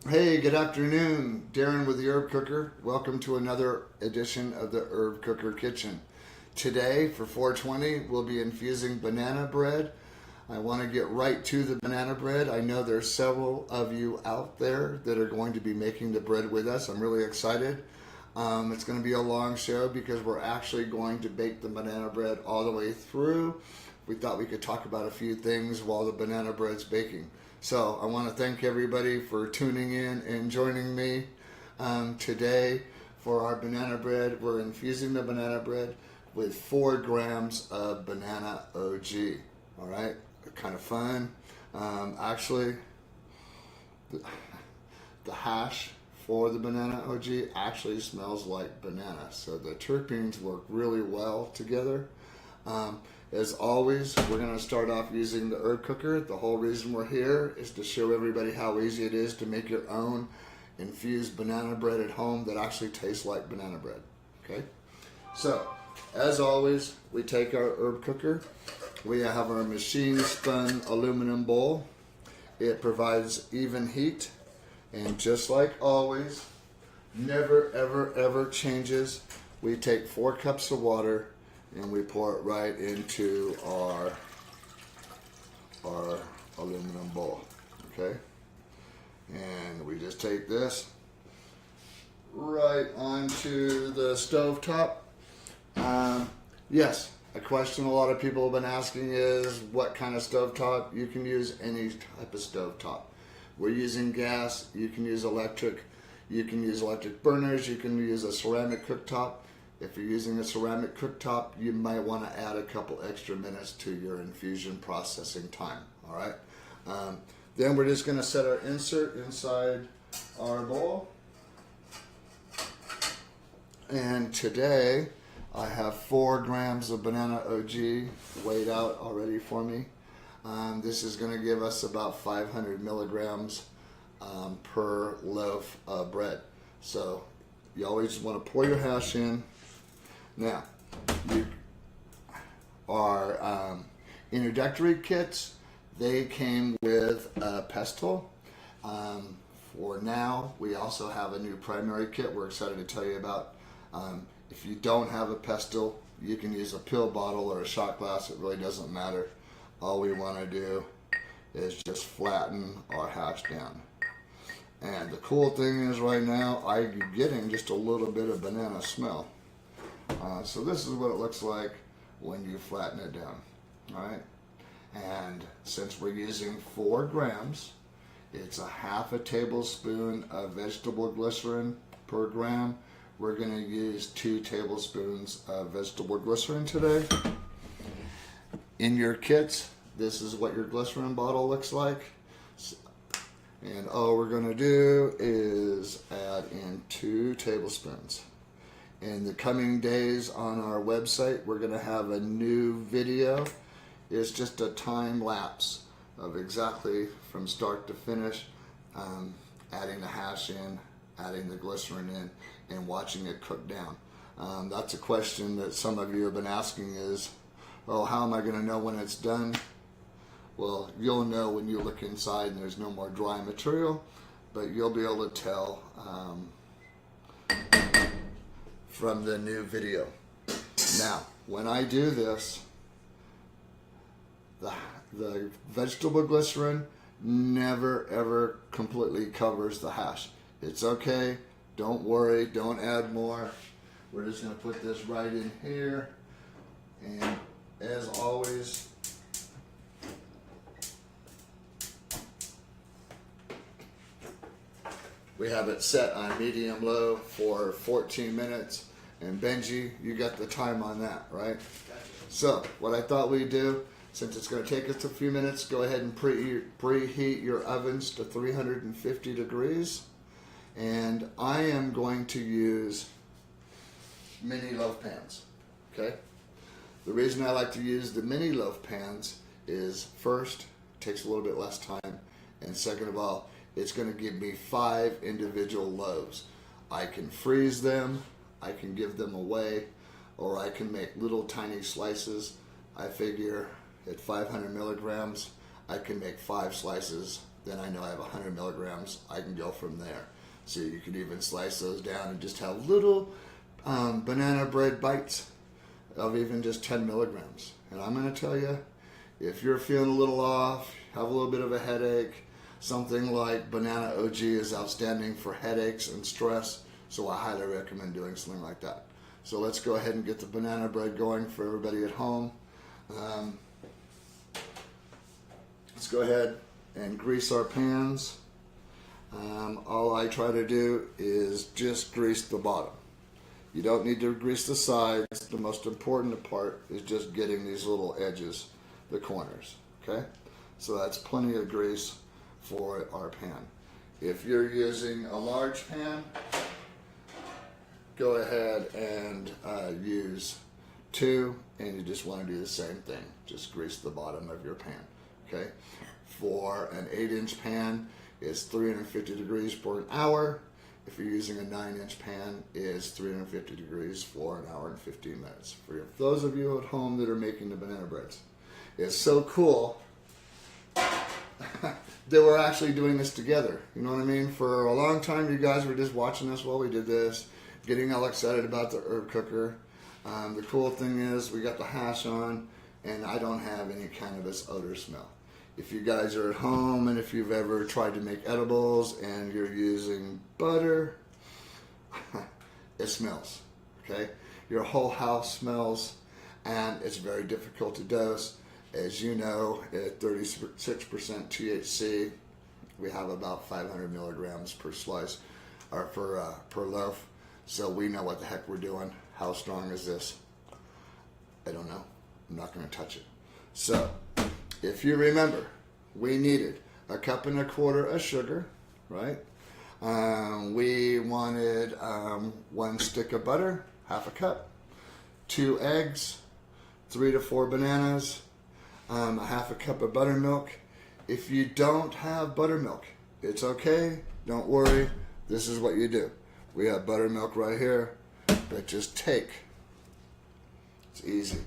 Hey, good afternoon. Darren with the Herb Cooker. Welcome to another edition of the Herb Cooker Kitchen. Today, for 420, we'll be infusing banana bread. I want to get right to the banana bread. I know there's several of you out there that are going to be making the bread with us. I'm really excited. It's going to be a long show because we're actually going to bake the banana bread all the way through. We thought we could talk about a few things while the banana bread's baking. So I want to thank everybody for tuning in and joining me today for our banana bread. We're infusing the banana bread with 4 grams of banana OG. All right, kind of fun. Actually, the hash for the banana OG actually smells like banana, so the terpenes work really well together. As always, we're going to start off using the herb cooker. The whole reason we're here is to show everybody how easy it is to make your own infused banana bread at home that actually tastes like banana bread. Okay? So, as always, we take our herb cooker. We have our machine spun aluminum bowl. It provides even heat, and just like always, never ever ever changes. We take 4 cups of water and we pour it right into our aluminum bowl. Okay, and we just take this right onto the stove top. Yes, a question a lot of people have been asking is what kind of stove top. You can use any type of stove top. We're using gas. You can use electric. You can use electric burners. You can use a ceramic cooktop. If you're using a ceramic cooktop, you might want to add a couple extra minutes to your infusion processing time. All right. Then we're just going to set our insert inside our bowl. And today I have 4 grams of banana OG weighed out already for me. This is going to give us about 500 milligrams per loaf of bread. So you always want to pour your hash in. Now, our introductory kits, they came with a pestle. For now, we also have a new primary kit we're excited to tell you about. If you don't have a pestle, you can use a pill bottle or a shot glass. It really doesn't matter. All we want to do is just flatten our hash down. And the cool thing is right now, I'm getting just a little bit of banana smell. So this is what it looks like when you flatten it down. All right. And since we're using 4 grams, it's a half a tablespoon of vegetable glycerin per gram. We're going to use 2 tablespoons of vegetable glycerin today. In your kits, this is what your glycerin bottle looks like. And all we're going to do is add in 2 tablespoons. In the coming days on our website, we're going to have a new video. It's just a time lapse of exactly from start to finish, adding the hash in, adding the glycerin in, and watching it cook down. That's a question that some of you have been asking is, well, how am I going to know when it's done? Well, you'll know when you look inside and there's no more dry material, but you'll be able to tell from the new video. Now, when I do this, the vegetable glycerin never ever completely covers the hash. It's okay, don't worry, don't add more. We're just going to put this right in here, and as always, we have it set on medium-low for 14 minutes. And Benji, you got the time on that, right? So what I thought we'd do, since it's going to take us a few minutes, go ahead and preheat your ovens to 350 degrees. And I am going to use mini loaf pans, okay? The reason I like to use the mini loaf pans is, first, it takes a little bit less time, and second of all, it's going to give me 5 individual loaves. I can freeze them, I can give them away, or I can make little tiny slices. I figure at 500 milligrams, I can make 5 slices then I know I have 100 milligrams. I can go from there. So you could even slice those down and just have little banana bread bites of even just 10 milligrams. And I'm going to tell you, if you're feeling a little off, have a little bit of a headache, something like Banana OG is outstanding for headaches and stress. So I highly recommend doing something like that. So let's go ahead and get the banana bread going for everybody at home. Let's go ahead and grease our pans. All I try to do is just grease the bottom. You don't need to grease the sides. The most important part is just getting these little edges, the corners, okay? So that's plenty of grease for our pan. If you're using a large pan, go ahead and use 2, and you just want to do the same thing. Just grease the bottom of your pan, okay? For an 8-inch pan, it's 350 degrees for an hour. If you're using a 9-inch pan, it's 350 degrees for an hour and 15 minutes. For those of you at home that are making the banana breads, it's so cool that we're actually doing this together. You know what I mean? For a long time, you guys were just watching us while we did this, getting all excited about the herb cooker. The cool thing is we got the hash on, and I don't have any cannabis odor smell. If you guys are at home and if you've ever tried to make edibles and you're using butter, it smells, okay? Your whole house smells, and it's very difficult to dose. As you know, at 36% THC, we have about 500 milligrams per slice, or per loaf. So we know what the heck we're doing. How strong is this? I don't know. I'm not going to touch it. So, if you remember, we needed 1.25 cups of sugar, right? We wanted 1 stick of butter, 1/2 cup, 2 eggs, 3 to 4 bananas, 1/2 cup of buttermilk. If you don't have buttermilk, it's okay. Don't worry. This is what you do. We have buttermilk right here, but just take, it's easy,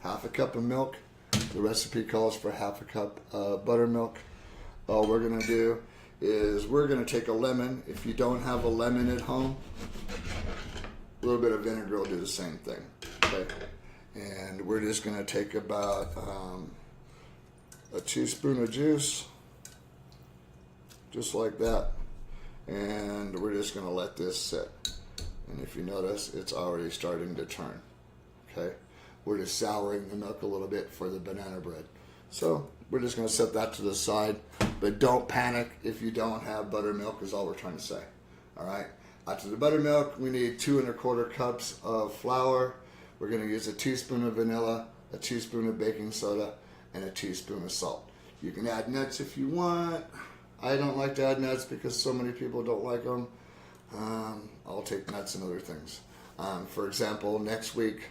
1/2 cup of milk. The recipe calls for 1/2 cup of buttermilk. All we're going to do is we're going to take a lemon. If you don't have a lemon at home, a little bit of vinegar will do the same thing. Okay? And we're just going to take about a teaspoon of juice, just like that. And we're just going to let this sit. And if you notice, it's already starting to turn. Okay? We're just souring the milk a little bit for the banana bread. So we're just going to set that to the side. But don't panic if you don't have buttermilk, is all we're trying to say. All right? After the buttermilk, we need 2 1/4 cups of flour. We're going to use a teaspoon of vanilla, a teaspoon of baking soda, and a teaspoon of salt. You can add nuts if you want. I don't like to add nuts because so many people don't like them. I'll take nuts and other things. For example, next week,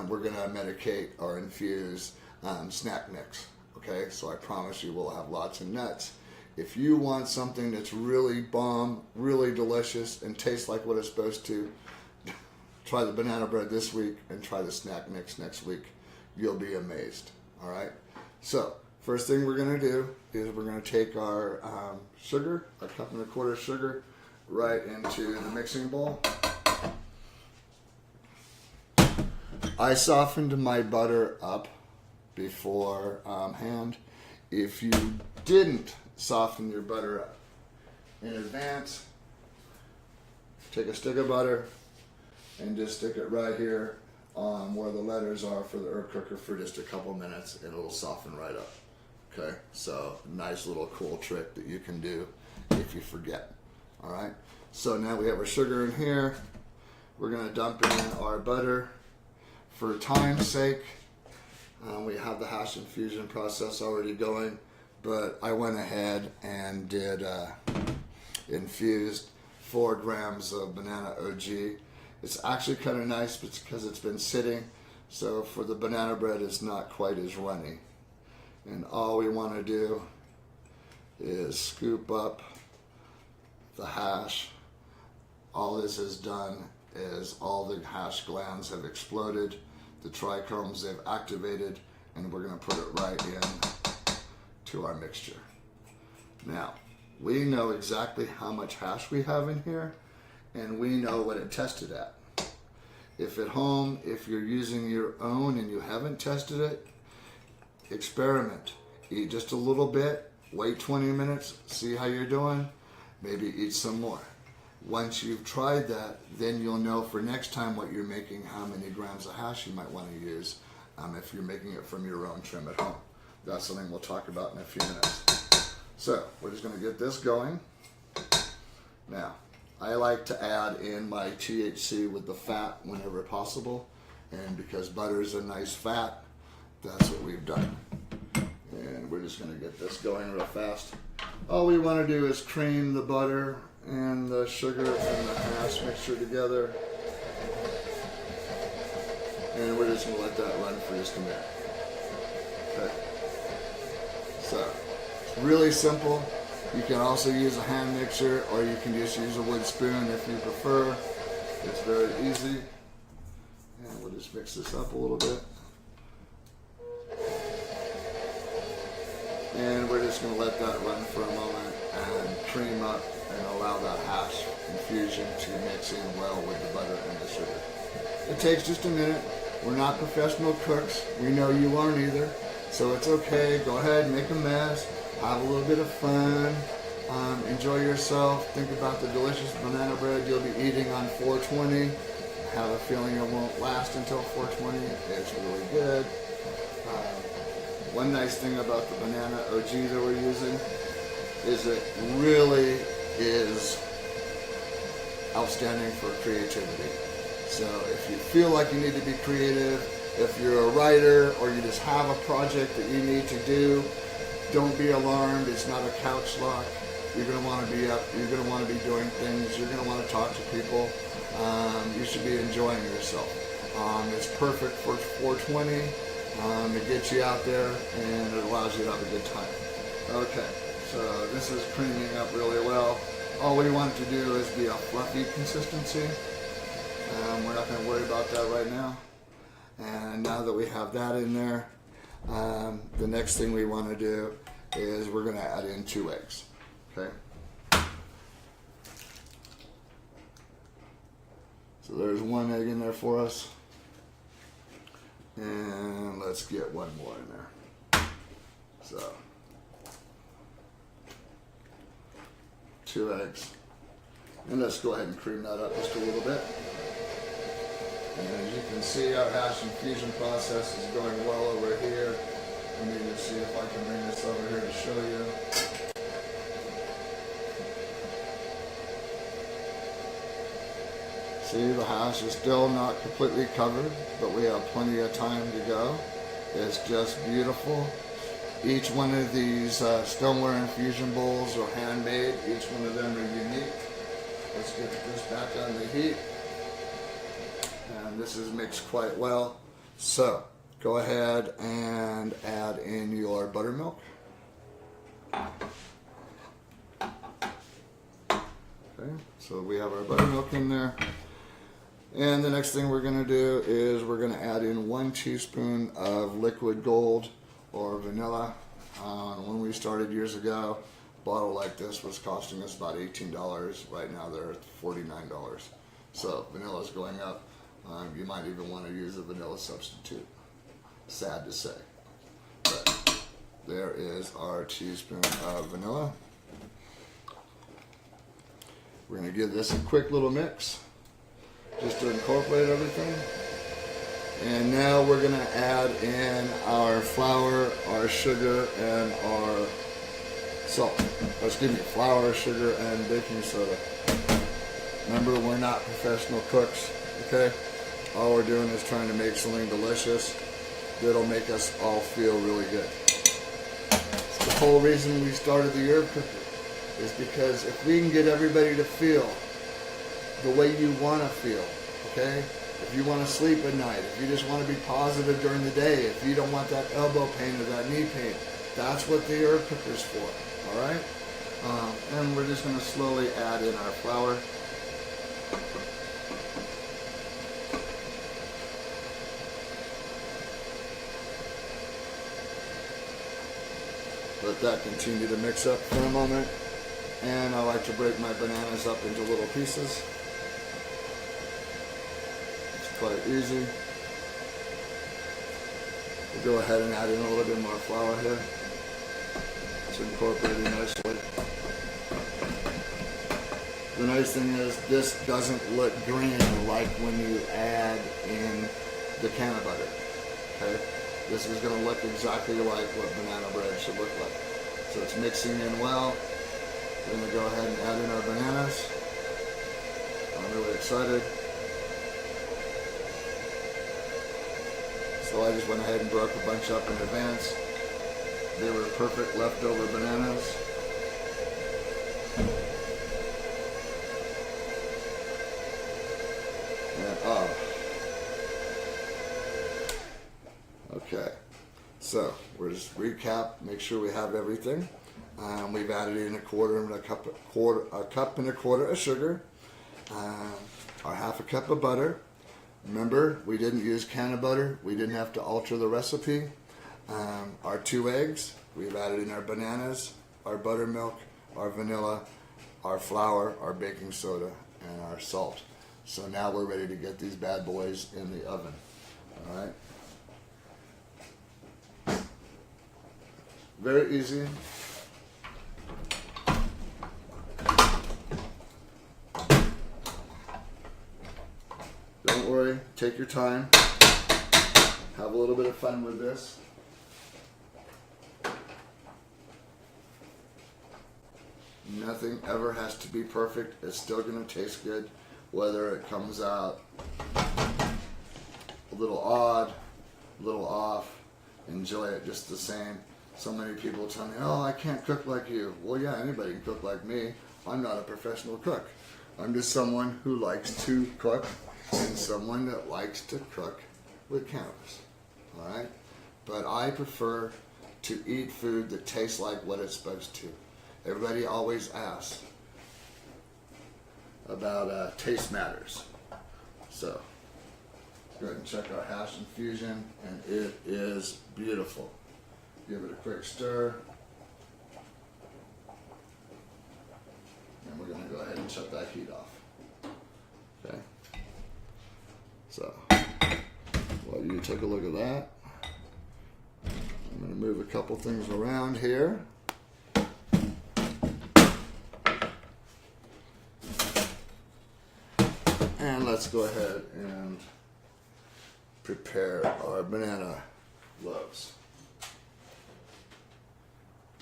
we're going to medicate or infuse snack mix. Okay, so I promise you we'll have lots of nuts. If you want something that's really bomb, really delicious, and tastes like what it's supposed to, try the banana bread this week and try the snack mix next week. You'll be amazed. All right. So first thing we're going to do is we're going to take our sugar, 1.25 cups sugar, right into the mixing bowl. I softened my butter up before hand. If you didn't soften your butter up in advance, take a stick of butter and just stick it right here on where the letters are for the herb cooker for just a couple minutes, and it'll soften right up. Okay, so nice little cool trick that you can do if you forget. All right, so now we have our sugar in here. We're going to dump in our butter. For time's sake, we have the hash infusion process already going, but I went ahead and did infused 4 grams of banana OG. It's actually kind of nice because it's been sitting, so for the banana bread it's not quite as runny. And all we want to do is scoop up the hash. All this has done is all the hash glands have exploded, the trichomes they've activated, and we're going to put it right in to our mixture. Now, we know exactly how much hash we have in here, and we know what it tested at. If at home, if you're using your own and you haven't tested it, experiment. Eat just a little bit, wait 20 minutes, see how you're doing, maybe eat some more. Once you've tried that, then you'll know for next time what you're making, how many grams of hash you might want to use if you're making it from your own trim at home. That's something we'll talk about in a few minutes. So we're just going to get this going. Now, I like to add in my THC with the fat whenever possible, and because butter is a nice fat, that's what we've done. And we're just going to get this going real fast. All we want to do is cream the butter and the sugar and the hash mixture together. And we're just going to let that run for just a minute. Okay. So, it's really simple. You can also use a hand mixer, or you can just use a wood spoon if you prefer. It's very easy. And we'll just mix this up a little bit. And we're just going to let that run for a moment and cream up and allow that hash infusion to mix in well with the butter and the sugar. It takes just a minute. We're not professional cooks. We know you aren't either. So it's okay. Go ahead, make a mess. Have a little bit of fun. Enjoy yourself. Think about the delicious banana bread you'll be eating on 420. Have a feeling it won't last until 420. It's really good. One nice thing about the banana OG that we're using is it really is outstanding for creativity. So if you feel like you need to be creative, if you're a writer or you just have a project that you need to do, don't be alarmed. It's not a couch lock. You're going to want to be up. You're going to want to be doing things. You're going to want to talk to people. You should be enjoying yourself. It's perfect for 420. It gets you out there and it allows you to have a good time. Okay, so this is creaming up really well. All we want to do is be a fluffy consistency. We're not going to worry about that right now. And now that we have that in there, the next thing we want to do is we're going to add in 2 eggs. Okay. So there's 1 egg in there for us. And let's get 1 more in there. So, 2 eggs. And let's go ahead and cream that up just a little bit. And as you can see, our hash infusion process is going well over here. Let me just see if I can bring this over here to show you. See, the hash is still not completely covered, but we have plenty of time to go. It's just beautiful. Each one of these stoneware infusion bowls are handmade. Each one of them are unique. Let's get this back on the heat. And this is mixed quite well. So, go ahead and add in your buttermilk. Okay, so we have our buttermilk in there. And the next thing we're going to do is we're going to add in 1 teaspoon of liquid gold or vanilla. When we started years ago, a bottle like this was costing us about $18. Right now they're at $49. So vanilla is going up. You might even want to use a vanilla substitute. Sad to say. But there is our teaspoon of vanilla. We're going to give this a quick little mix, just to incorporate everything. And now we're going to add in our flour, our sugar, and our salt. Excuse me, flour, sugar, and baking soda. Remember, we're not professional cooks, okay? All we're doing is trying to make something delicious that'll make us all feel really good. It's the whole reason we started the herb cooker, is because if we can get everybody to feel the way you want to feel, okay? If you want to sleep at night, if you just want to be positive during the day, if you don't want that elbow pain or that knee pain, that's what the herb cooker's for, all right? And we're just going to slowly add in our flour. let that continue to mix up for a moment. And I like to break my bananas up into little pieces. It's quite easy. We'll go ahead and add in a little bit more flour here. It's incorporating nicely. The nice thing is this doesn't look green like when you add in the can of butter. Okay? This is going to look exactly like what banana bread should look like. So it's mixing in well. We're going to go ahead and add in our bananas. I'm really excited. So I just went ahead and broke a bunch up in advance. They were perfect leftover bananas. And, okay, so we'll just recap, make sure we have everything. We've added in a cup and a quarter of sugar, our half a cup of butter. Remember, we didn't use can of butter. We didn't have to alter the recipe. Our 2 eggs. We've added in our bananas, our buttermilk, our vanilla, our flour, our baking soda, and our salt. So now we're ready to get these bad boys in the oven. All right. Very easy. Don't worry, take your time. Have a little bit of fun with this. Nothing ever has to be perfect. It's still going to taste good, whether it comes out a little odd, a little off. Enjoy it just the same. So many people tell me, oh, I can't cook like you. Well, yeah, anybody can cook like me. I'm not a professional cook. I'm just someone who likes to cook and someone that likes to cook with cameras. All right? But I prefer to eat food that tastes like what it's supposed to. Everybody always asks about taste matters. So, go ahead and check our hash infusion, and it is beautiful. Give it a quick stir. And we're going to go ahead and shut that heat off. Okay? So, while you take a look at that, I'm going to move a couple things around here. And let's go ahead and prepare our banana loaves.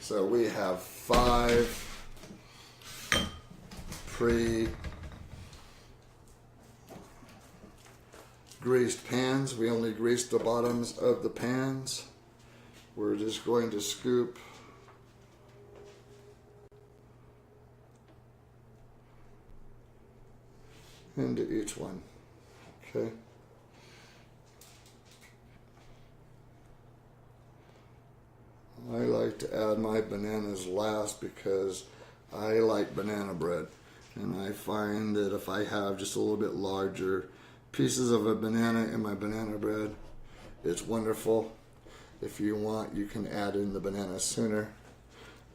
So we have 5 pre-greased pans. We only greased the bottoms of the pans. We're just going to scoop into each one. Okay. I like to add my bananas last because I like banana bread, and I find that if I have just a little bit larger pieces of a banana in my banana bread, it's wonderful. If you want, you can add in the banana sooner,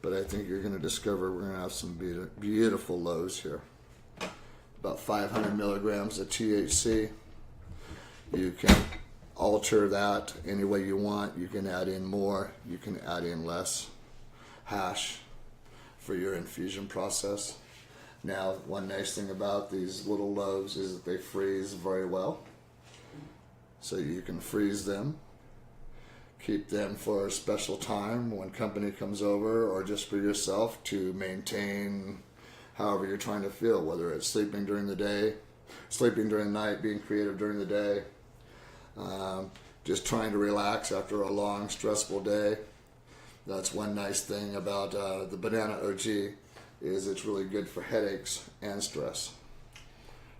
but I think you're going to discover we're going to have some beautiful loaves here. About 500 milligrams of THC. You can alter that any way you want. You can add in more, you can add in less hash for your infusion process. Now, one nice thing about these little loaves is that they freeze very well. So you can freeze them, keep them for a special time when company comes over, or just for yourself to maintain however you're trying to feel, whether it's sleeping during the day, sleeping during the night, being creative during the day, just trying to relax after a long, stressful day. That's one nice thing about the Banana OG, is it's really good for headaches and stress.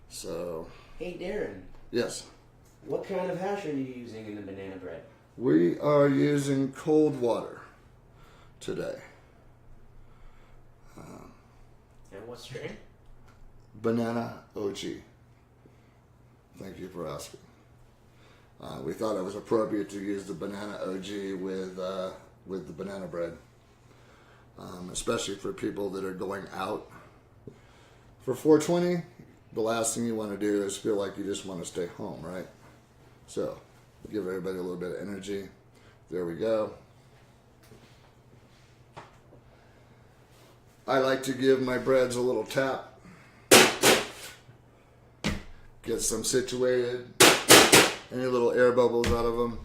So. Hey, Darren. Yes? What kind of hash are you using in the banana bread? We are using cold water today. And what strain? Banana OG. Thank you for asking. We thought it was appropriate to use the Banana OG with the banana bread. especially for people that are going out. For 420, the last thing you want to do is feel like you just want to stay home, right? So, give everybody a little bit of energy. There we go. I like to give my breads a little tap. Get some situated. Any little air bubbles out of them.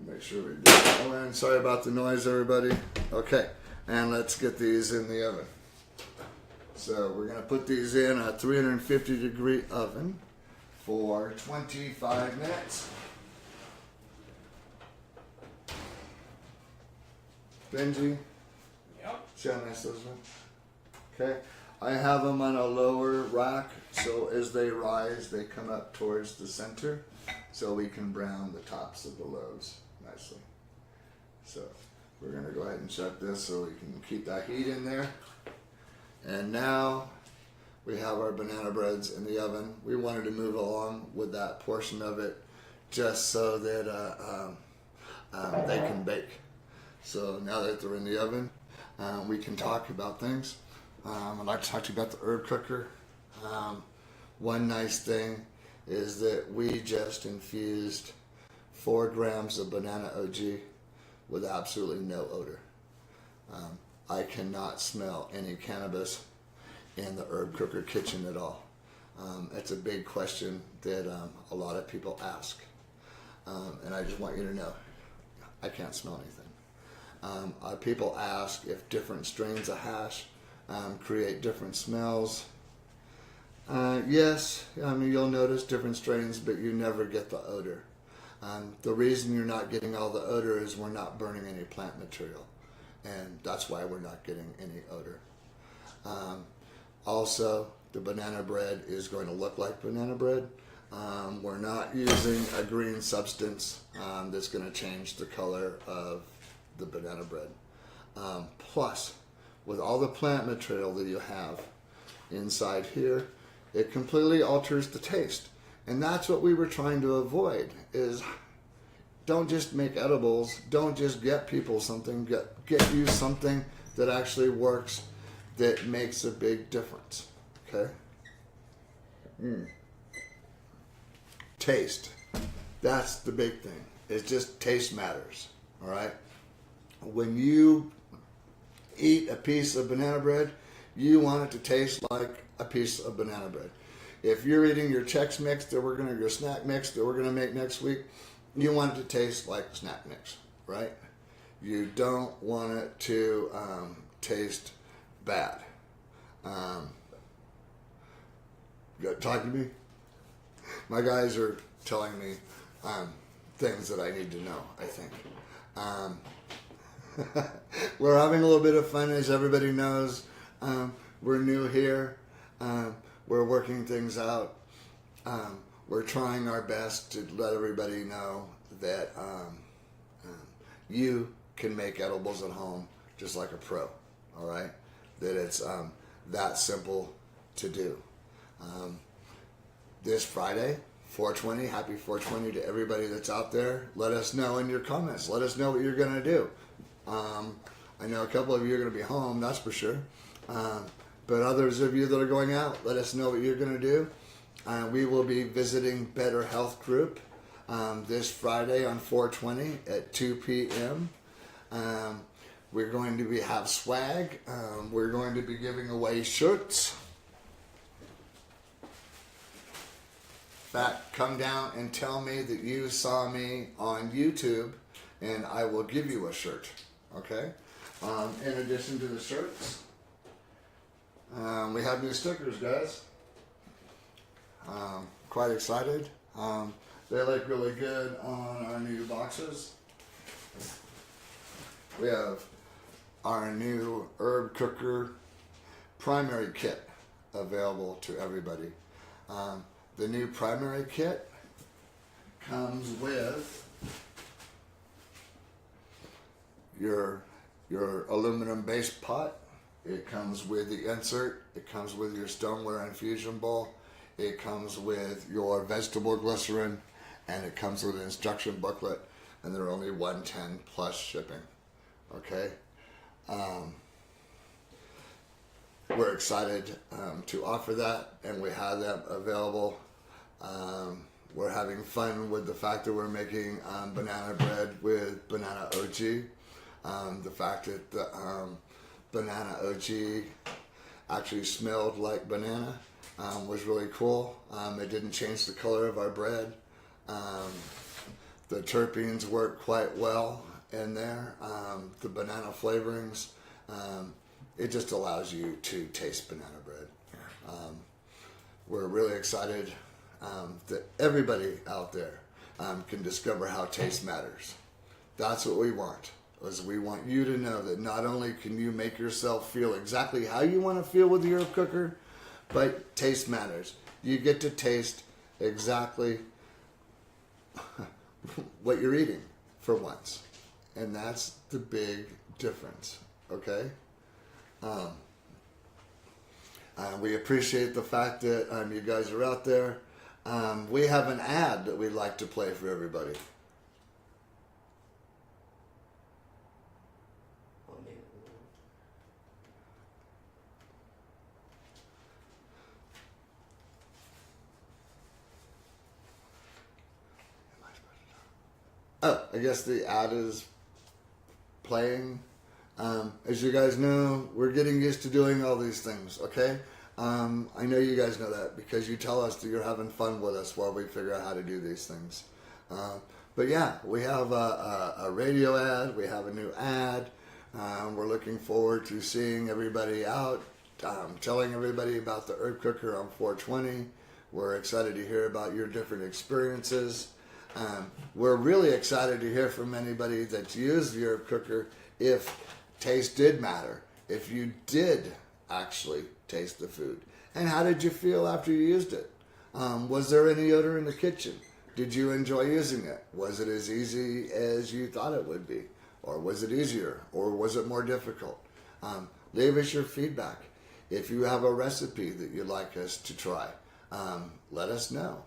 Make sure we do that one. Sorry about the noise, everybody. Okay, and let's get these in the oven. So we're going to put these in a 350 degree oven for 25 minutes. Benji? Yep. See how nice those are? Okay. I have them on a lower rack, so as they rise, they come up towards the center, so we can brown the tops of the loaves nicely. So we're going to go ahead and shut this so we can keep that heat in there. And now we have our banana breads in the oven. We wanted to move along with that portion of it just so that they can bake. So now that they're in the oven, we can talk about things. I'd like to talk to you about the herb cooker. One nice thing is that we just infused 4 grams of banana OG with absolutely no odor. I cannot smell any cannabis in the herb cooker kitchen at all. It's a big question that a lot of people ask. And I just want you to know, I can't smell anything. People ask if different strains of hash create different smells. Yes, I mean, you'll notice different strains, but you never get the odor. The reason you're not getting all the odor is we're not burning any plant material, and that's why we're not getting any odor. Also, the banana bread is going to look like banana bread. We're not using a green substance that's going to change the color of the banana bread. Plus, with all the plant material that you have inside here, it completely alters the taste. And that's what we were trying to avoid, is don't just make edibles, don't just get people something, get you something that actually works, that makes a big difference, okay? Taste, that's the big thing. It's just taste matters, all right? When you eat a piece of banana bread, you want it to taste like a piece of banana bread. If you're eating your Chex Mix your snack mix that we're gonna make next week, you want it to taste like snack mix, right? You don't want it to taste bad. You talking to me? My guys are telling me things that I need to know, I think. We're having a little bit of fun, as everybody knows. We're new here. We're working things out. We're trying our best to let everybody know that you can make edibles at home just like a pro, all right? That it's that simple to do. This Friday, 420, happy 420 to everybody that's out there. Let us know in your comments. Let us know what you're going to do. I know a couple of you are going to be home, that's for sure. But others of you that are going out, let us know what you're going to do. We will be visiting Better Health Group this Friday on 420 at 2 p.m. We're going to have swag. We're going to be giving away shirts. In fact, come down and tell me that you saw me on YouTube, and I will give you a shirt. Okay? In addition to the shirts, we have new stickers, guys. Quite excited. They look really good on our new boxes. We have our new herb cooker primary kit available to everybody. The new primary kit comes with your aluminum base pot. It comes with the insert. It comes with your stoneware infusion bowl. It comes with your vegetable glycerin, and it comes with an instruction booklet, and they're only $110 plus shipping. Okay. We're excited to offer that, and we have them available. We're having fun with the fact that we're making banana bread with banana OG. The fact that the banana OG actually smelled like banana was really cool. It didn't change the color of our bread. The terpenes work quite well in there. The banana flavorings. It just allows you to taste banana bread. We're really excited that everybody out there can discover how taste matters. That's what we want. Is we want you to know that not only can you make yourself feel exactly how you want to feel with your cooker, but taste matters. You get to taste exactly what you're eating for once. And that's the big difference, okay? We appreciate the fact that you guys are out there. We have an ad that we'd like to play for everybody. Oh, I guess the ad is playing. As you guys know, we're getting used to doing all these things, okay? I know you guys know that because you tell us that you're having fun with us while we figure out how to do these things. But yeah, we have a radio ad, we have a new ad. We're looking forward to seeing everybody out, telling everybody about the herb cooker on 420. We're excited to hear about your different experiences. We're really excited to hear from anybody that's used the herb cooker if taste did matter, if you did actually taste the food. And how did you feel after you used it? Was there any odor in the kitchen? Did you enjoy using it? Was it as easy as you thought it would be? Or was it easier? Or was it more difficult? Leave us your feedback. If you have a recipe that you'd like us to try, let us know.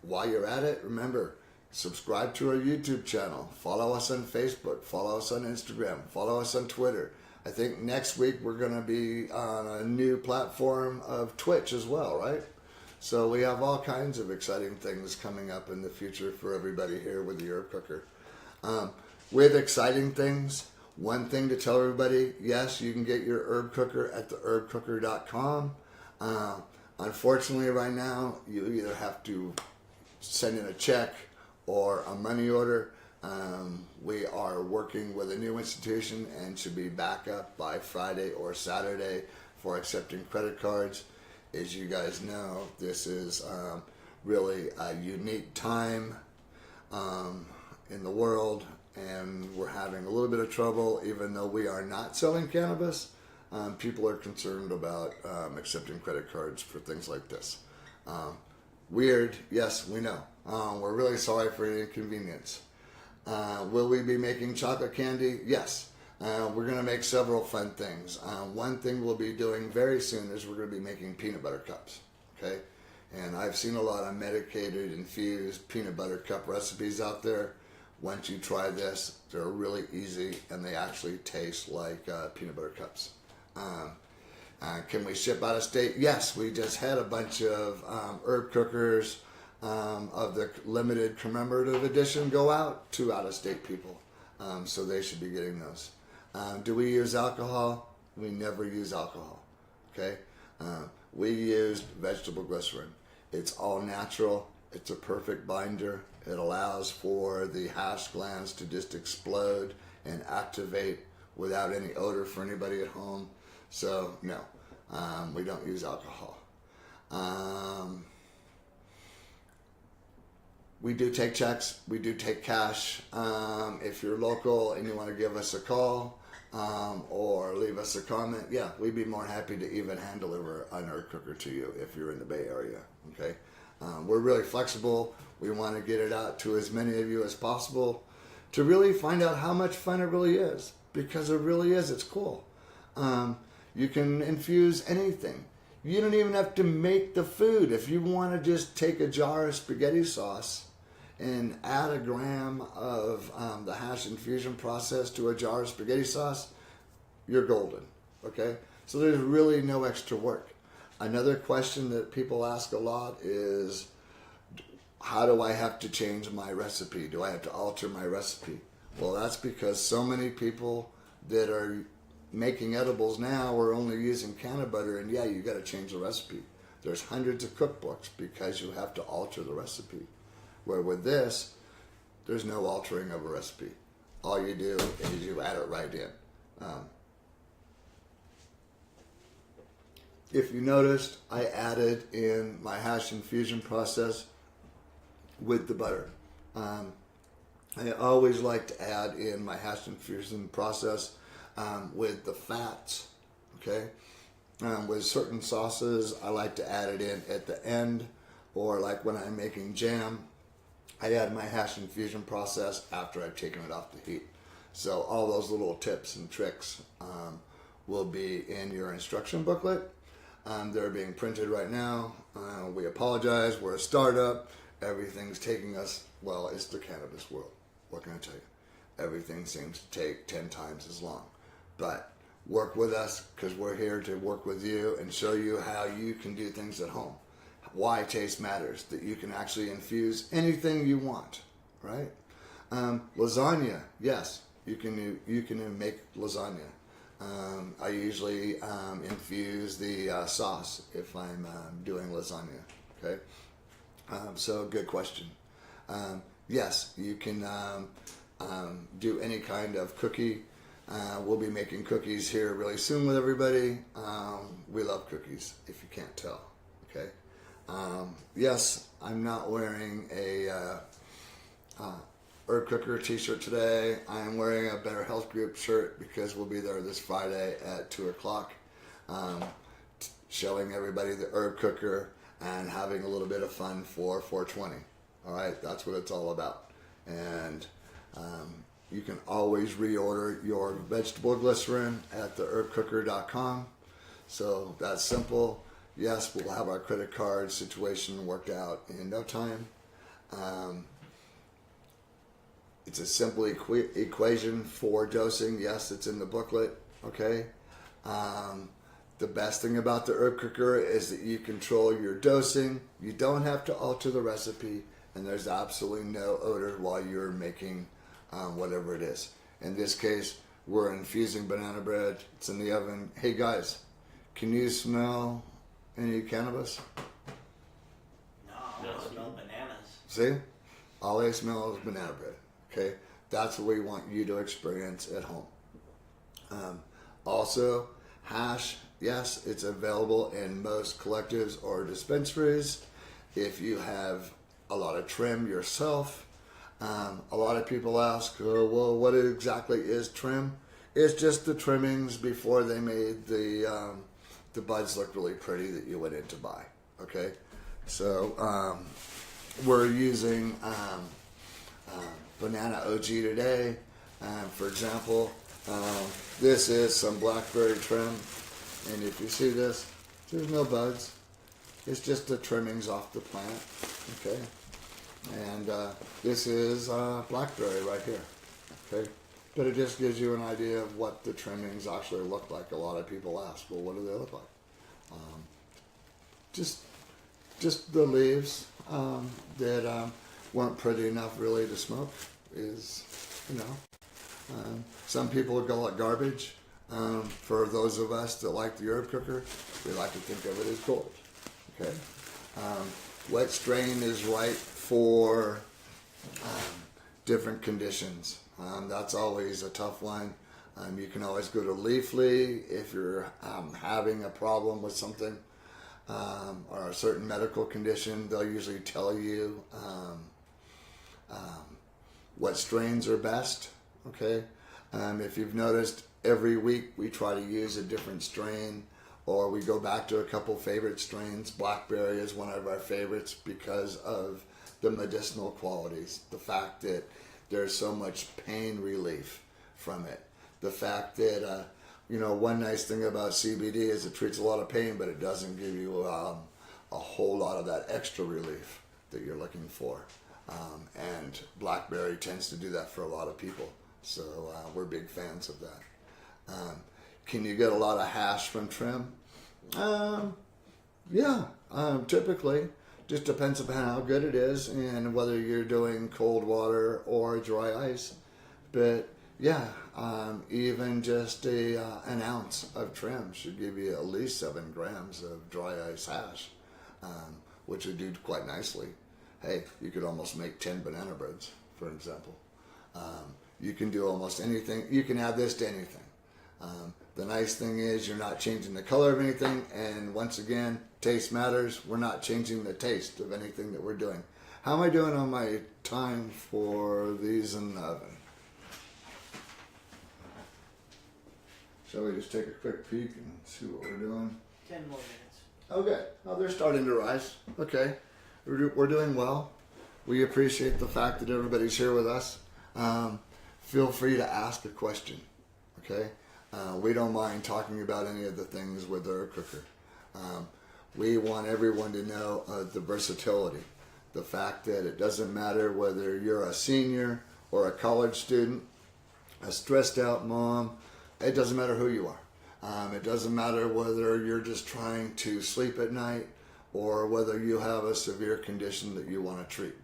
While you're at it, remember, subscribe to our YouTube channel. Follow us on Facebook. Follow us on Instagram. Follow us on Twitter. I think next week we're going to be on a new platform of Twitch as well, right? So we have all kinds of exciting things coming up in the future for everybody here with the herb cooker. With exciting things, one thing to tell everybody, yes, you can get your herb cooker at theherbcooker.com. Unfortunately, right now, you either have to send in a check or a money order. We are working with a new institution and should be back up by Friday or Saturday for accepting credit cards. As you guys know, this is really a unique time in the world, and we're having a little bit of trouble, even though we are not selling cannabis. People are concerned about accepting credit cards for things like this. Weird, yes, we know. We're really sorry for the inconvenience. Will we be making chocolate candy? Yes. We're going to make several fun things. One thing we'll be doing very soon is we're going to be making peanut butter cups. Okay? And I've seen a lot of medicated, infused peanut butter cup recipes out there. Once you try this, they're really easy and they actually taste like peanut butter cups. Can we ship out of state? Yes, we just had a bunch of herb cookers of the limited commemorative edition go out to out-of-state people. So they should be getting those. Do we use alcohol? We never use alcohol. Okay? We used vegetable glycerin. It's all natural. It's a perfect binder. It allows for the hash glands to just explode and activate without any odor for anybody at home. So, no, we don't use alcohol. We do take checks. We do take cash. If you're local and you want to give us a call or leave us a comment, yeah, we'd be more happy to even hand deliver an herb cooker to you if you're in the Bay Area, okay? We're really flexible. We want to get it out to as many of you as possible to really find out how much fun it really is, because it really is. It's cool. You can infuse anything. You don't even have to make the food. If you want to just take a jar of spaghetti sauce and add a gram of the hash infusion process to a jar of spaghetti sauce, you're golden. Okay? So there's really no extra work. Another question that people ask a lot is, how do I have to change my recipe? Do I have to alter my recipe? Well, that's because so many people that are making edibles now are only using can of butter, and yeah, you got to change the recipe. There's hundreds of cookbooks because you have to alter the recipe. Where with this, there's no altering of a recipe. All you do is you add it right in. If you noticed, I added in my hash infusion process with the butter. I always like to add in my hash infusion process with the fats, okay? With certain sauces, I like to add it in at the end, or like when I'm making jam, I add my hash infusion process after I've taken it off the heat. So all those little tips and tricks will be in your instruction booklet. They're being printed right now. We apologize, we're a startup. Everything's taking us, well, it's the cannabis world. What can I tell you? Everything seems to take 10 times as long. But work with us, because we're here to work with you and show you how you can do things at home. Why taste matters, that you can actually infuse anything you want, right? Lasagna, yes, you can make lasagna. I usually infuse the sauce if I'm doing lasagna, okay? So good question. Yes, you can do any kind of cookie. We'll be making cookies here really soon with everybody. We love cookies, if you can't tell, okay? Yes, I'm not wearing a Herb Cooker t-shirt today. I'm wearing a Better Health Group shirt because we'll be there this Friday at 2 o'clock, showing everybody the Herb Cooker and having a little bit of fun for 420. All right, that's what it's all about. And you can always reorder your vegetable glycerin at theherbcooker.com. So that's simple. Yes, we'll have our credit card situation worked out in no time. It's a simple equation for dosing. Yes, it's in the booklet. Okay. The best thing about the herb cooker is that you control your dosing. You don't have to alter the recipe, and there's absolutely no odor while you're making whatever it is. In this case, we're infusing banana bread. It's in the oven. Hey guys, can you smell any cannabis? No, I smell bananas. See? All I smell is banana bread. Okay? That's what we want you to experience at home. Also, hash, yes, it's available in most collectives or dispensaries. If you have a lot of trim yourself, a lot of people ask, oh, well, what exactly is trim? It's just the trimmings before they made the buds look really pretty that you went in to buy. Okay? So, we're using Banana OG today. For example, this is some blackberry trim, and if you see this, there's no buds. It's just the trimmings off the plant, okay? And this is blackberry right here, okay? But it just gives you an idea of what the trimmings actually look like. A lot of people ask, well, what do they look like? Just the leaves that weren't pretty enough really to smoke is, you know. Some people would call it garbage. For those of us that like the herb cooker, we like to think of it as gold. Okay. What strain is right for different conditions? That's always a tough one. You can always go to Leafly if you're having a problem with something or a certain medical condition. They'll usually tell you what strains are best. Okay. If you've noticed, every week we try to use a different strain, or we go back to a couple favorite strains. Blackberry is one of our favorites because of the medicinal qualities. The fact that there's so much pain relief from it. The fact that, one nice thing about CBD is it treats a lot of pain, but it doesn't give you a whole lot of that extra relief that you're looking for. And blackberry tends to do that for a lot of people. So we're big fans of that. Can you get a lot of hash from trim? Yeah, typically. Just depends upon how good it is and whether you're doing cold water or dry ice. But yeah, even just an ounce of trim should give you at least 7 grams of dry ice hash, which would do quite nicely. Hey, you could almost make 10 banana breads, for example. You can do almost anything. You can add this to anything. The nice thing is you're not changing the color of anything, and once again, taste matters. We're not changing the taste of anything that we're doing. How am I doing on my time for these in the oven? Shall we just take a quick peek and see what we're doing? 10 more minutes. Okay. Oh, they're starting to rise. Okay. We're doing well. We appreciate the fact that everybody's here with us. Feel free to ask a question. Okay. We don't mind talking about any of the things with our cooker. We want everyone to know the versatility. The fact that it doesn't matter whether you're a senior or a college student, a stressed out mom, it doesn't matter who you are. It doesn't matter whether you're just trying to sleep at night or whether you have a severe condition that you want to treat.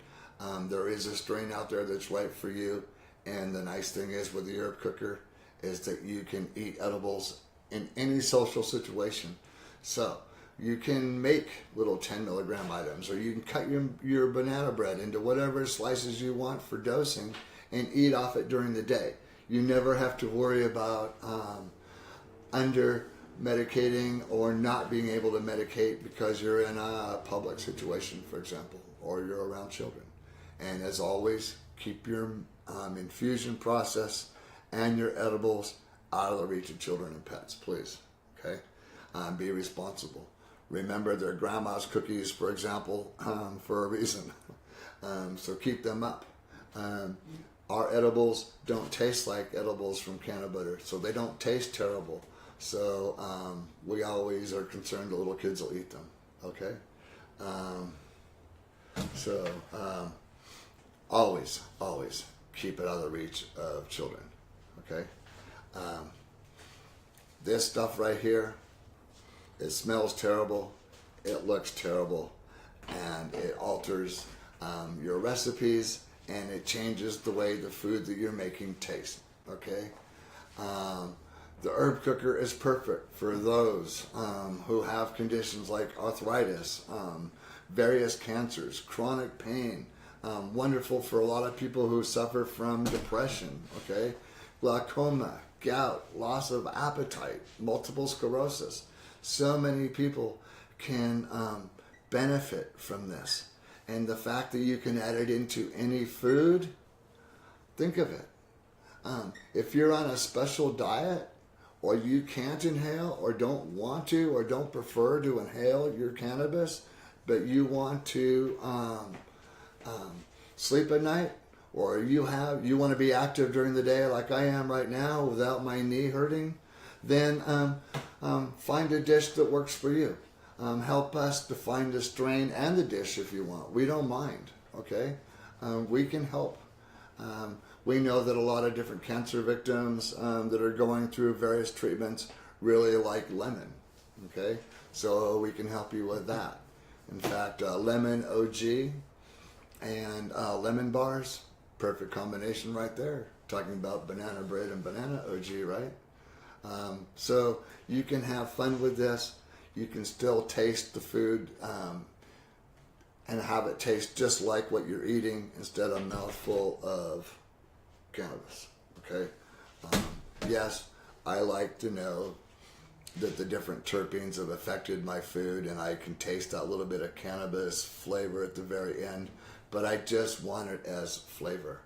There is a strain out there that's right for you. And the nice thing is with the herb cooker is that you can eat edibles in any social situation. So you can make little 10 milligram items, or you can cut your banana bread into whatever slices you want for dosing and eat off it during the day. You never have to worry about under medicating or not being able to medicate because you're in a public situation, for example, or you're around children. And as always, keep your infusion process and your edibles out of the reach of children and pets, please. Okay? Be responsible. Remember, they're grandma's cookies, for example, for a reason. So keep them up. Our edibles don't taste like edibles from can of butter, so they don't taste terrible. So we always are concerned the little kids will eat them. Okay? Always keep it out of the reach of children. Okay? This stuff right here, it smells terrible, it looks terrible, and it alters your recipes, and it changes the way the food that you're making tastes. Okay? The herb cooker is perfect for those who have conditions like arthritis, various cancers, chronic pain. Wonderful for a lot of people who suffer from depression, okay? Glaucoma, gout, loss of appetite, multiple sclerosis. So many people can benefit from this. And the fact that you can add it into any food, think of it. If you're on a special diet, or you can't inhale, or don't want to, or don't prefer to inhale your cannabis, but you want to sleep at night, or you want to be active during the day like I am right now without my knee hurting, then find a dish that works for you. Help us to find the strain and the dish if you want. We don't mind, okay? We can help. We know that a lot of different cancer victims that are going through various treatments really like lemon, okay? So we can help you with that. In fact, lemon OG and lemon bars, perfect combination right there. Talking about banana bread and banana OG, right? So you can have fun with this. You can still taste the food and have it taste just like what you're eating instead of a mouthful of cannabis, okay? Yes, I like to know that the different terpenes have affected my food and I can taste that little bit of cannabis flavor at the very end, but I just want it as flavor.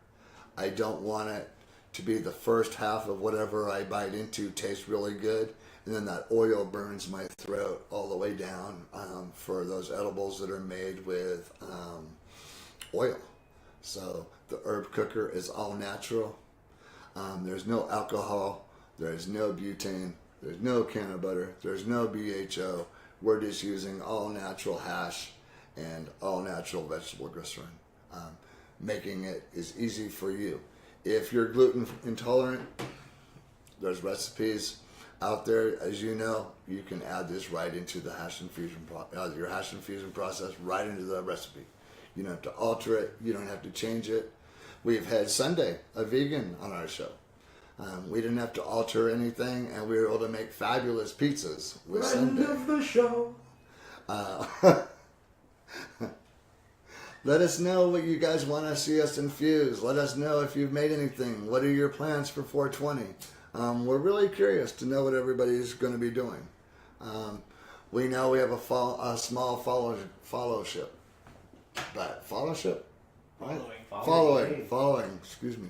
I don't want it to be the first half of whatever I bite into tastes really good, and then that oil burns my throat all the way down for those edibles that are made with oil. So the herb cooker is all natural. There's no alcohol, there's no butane, there's no can of butter, there's no BHO. We're just using all natural hash and all natural vegetable glycerin. making it as easy for you. If you're gluten intolerant, there's recipes out there. As you know, you can add this right into the your hash infusion process, right into the recipe. You don't have to alter it. You don't have to change it. We've had Sunday, a vegan, on our show. We didn't have to alter anything, and we were able to make fabulous pizzas with Sunday. Friend of the show. Let us know what you guys want to see us infuse. Let us know if you've made anything. What are your plans for 420? We're really curious to know what everybody's going to be doing. We know we have a small fellowship. But fellowship? Right? Following, excuse me.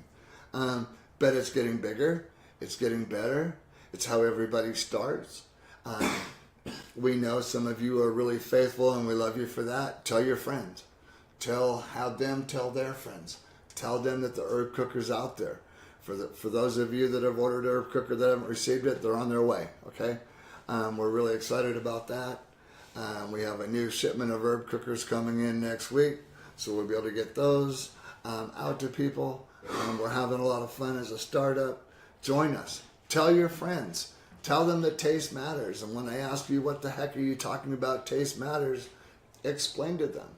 But it's getting bigger. It's getting better. It's how everybody starts. We know some of you are really faithful, and we love you for that. Tell your friends. Have them tell their friends. Tell them that the herb cooker's out there. For those of you that have ordered herb cooker that haven't received it, they're on their way. Okay, we're really excited about that. We have a new shipment of herb cookers coming in next week, so we'll be able to get those out to people. We're having a lot of fun as a startup. Join us. Tell your friends. Tell them that taste matters. And when they ask you what the heck are you talking about, taste matters, explain to them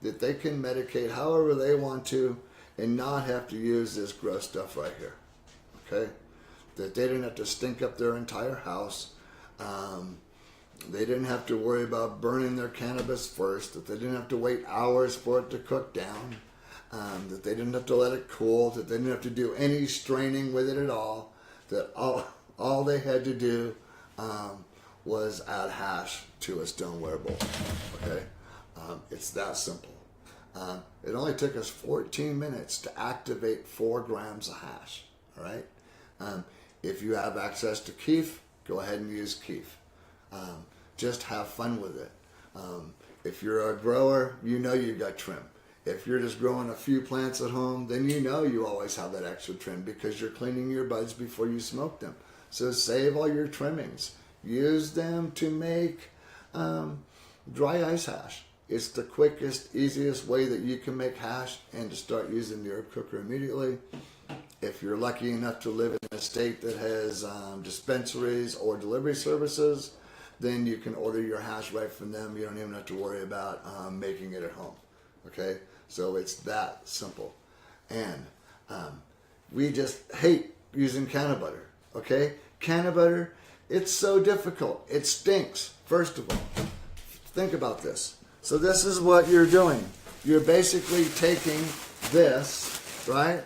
that they can medicate however they want to and not have to use this gross stuff right here. Okay? That they didn't have to stink up their entire house. They didn't have to worry about burning their cannabis first. That they didn't have to wait hours for it to cook down. That they didn't have to let it cool. That they didn't have to do any straining with it at all. That all they had to do was add hash to a stoneware bowl. Okay? It's that simple. It only took us 14 minutes to activate 4 grams of hash. All right. If you have access to keef, go ahead and use keef. Just have fun with it. If you're a grower, you know you got trim. If you're just growing a few plants at home, then you know you always have that extra trim because you're cleaning your buds before you smoke them. So save all your trimmings. Use them to make dry ice hash. It's the quickest, easiest way that you can make hash and to start using the herb cooker immediately. If you're lucky enough to live in a state that has dispensaries or delivery services, then you can order your hash right from them. You don't even have to worry about making it at home. Okay? So it's that simple. And we just hate using canna butter. Okay? Canna butter, it's so difficult. It stinks, first of all. Think about this. So this is what you're doing. You're basically taking this, right,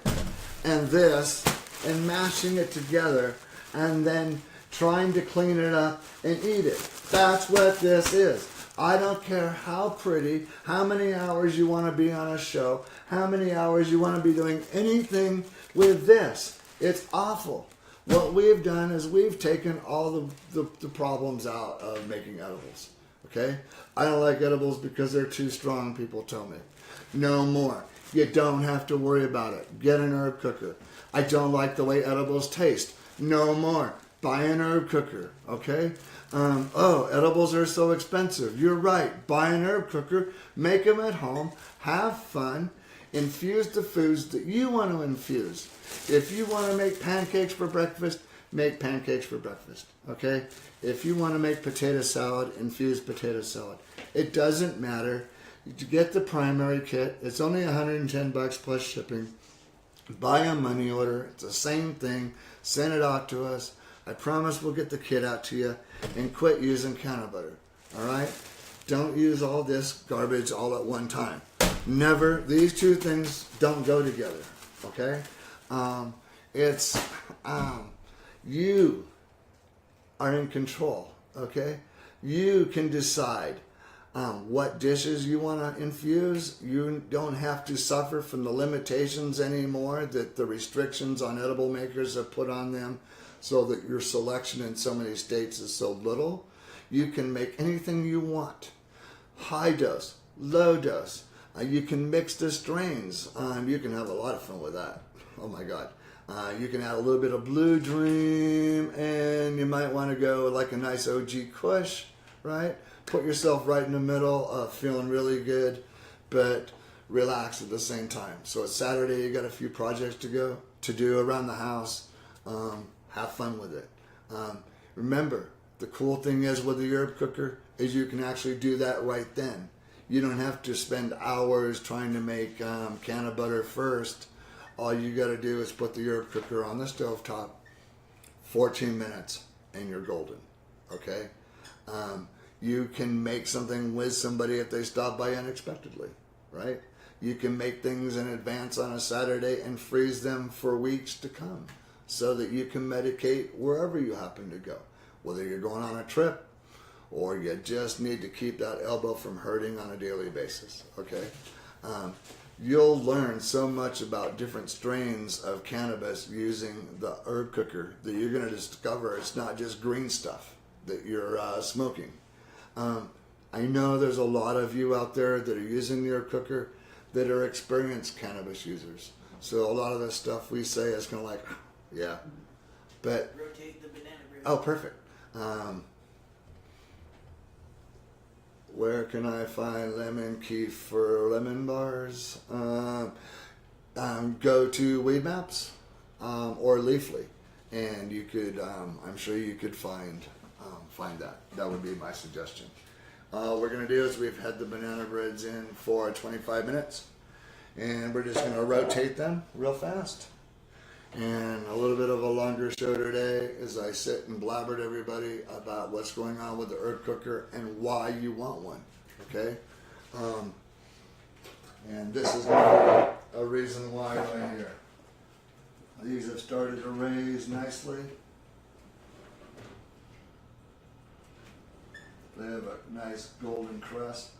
and this, and mashing it together, and then trying to clean it up and eat it. That's what this is. I don't care how pretty, how many hours you want to be on a show, how many hours you want to be doing anything with this. It's awful. What we've done is we've taken all the problems out of making edibles. Okay? I don't like edibles because they're too strong, people tell me. No more. You don't have to worry about it. Get an herb cooker. I don't like the way edibles taste. No more. Buy an herb cooker. Okay? Edibles are so expensive. You're right. Buy an herb cooker. Make them at home. Have fun. Infuse the foods that you want to infuse. If you want to make pancakes for breakfast, make pancakes for breakfast. Okay? If you want to make potato salad, infuse potato salad. It doesn't matter. You get the primary kit. It's only $110 plus shipping. Buy a money order. It's the same thing. Send it out to us. I promise we'll get the kit out to you. And quit using canna butter. All right? Don't use all this garbage all at one time. Never. These two things don't go together. Okay? You are in control. Okay? You can decide what dishes you want to infuse. You don't have to suffer from the limitations anymore that the restrictions on edible makers have put on them, so that your selection in so many states is so little. You can make anything you want. High dose, low dose. You can mix the strains. You can have a lot of fun with that. Oh my God. You can add a little bit of Blue Dream, and you might want to go like a nice OG Kush, right? Put yourself right in the middle, feeling really good. But relax at the same time. So it's Saturday, you got a few projects to do around the house. Have fun with it. Remember, the cool thing is with the herb cooker is you can actually do that right then. You don't have to spend hours trying to make can of butter first. All you got to do is put the herb cooker on the stovetop, 14 minutes, and you're golden. Okay? You can make something with somebody if they stop by unexpectedly, right? You can make things in advance on a Saturday and freeze them for weeks to come so that you can medicate wherever you happen to go, whether you're going on a trip or you just need to keep that elbow from hurting on a daily basis, okay? You'll learn so much about different strains of cannabis using the herb cooker that you're going to discover it's not just green stuff that you're smoking. I know there's a lot of you out there that are using the herb cooker that are experienced cannabis users. So a lot of the stuff we say is kind of like, yeah. But Rotate the banana bread. oh, perfect. Where can I find lemon kefir lemon bars? Go to Weed Maps or Leafly, and you could. I'm sure you could find that. That would be my suggestion. What we're gonna do is we've had the banana breads in for 25 minutes, and we're just gonna rotate them real fast. And a little bit of a longer show today as I sit and blabber to everybody about what's going on with the herb cooker and why you want one, okay? And this is a reason why right here. These have started to raise nicely. They have a nice golden crest.